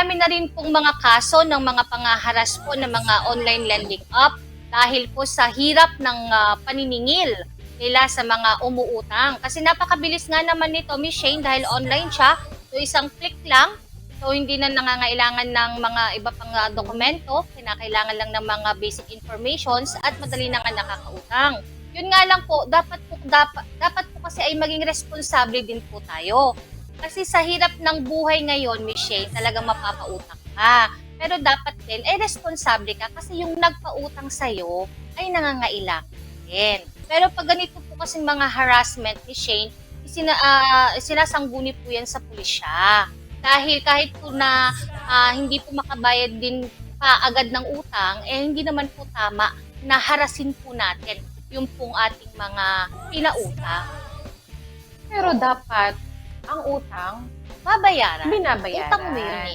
Marami na rin pong mga kaso ng mga pangaharas po ng mga online lending app dahil po sa hirap ng paniningil nila sa mga umuutang. Kasi napakabilis nga naman nito, Miss Shane, dahil online siya. So isang click lang. So hindi na nangangailangan ng mga iba pang dokumento, kinakailangan lang ng mga basic informations at madali na nga nakakautang. Yun nga lang po, dapat po kasi ay maging responsable din po tayo. Kasi sa hirap ng buhay ngayon, Miss Shane, talagang mapapautang ka. Pero dapat din, responsable ka kasi yung nagpautang sa'yo ay nangangailangan din. Pero pag ganito po kasing mga harassment, Miss Shane, sinasangguni po yan sa pulisya. Dahil kahit po na hindi po makabayad din pa agad ng utang, hindi naman po tama na harasin po natin yung pong ating mga pinautang. Pero dapat, ang utang, Babayaran. binabayaran. Utang mo yun eh.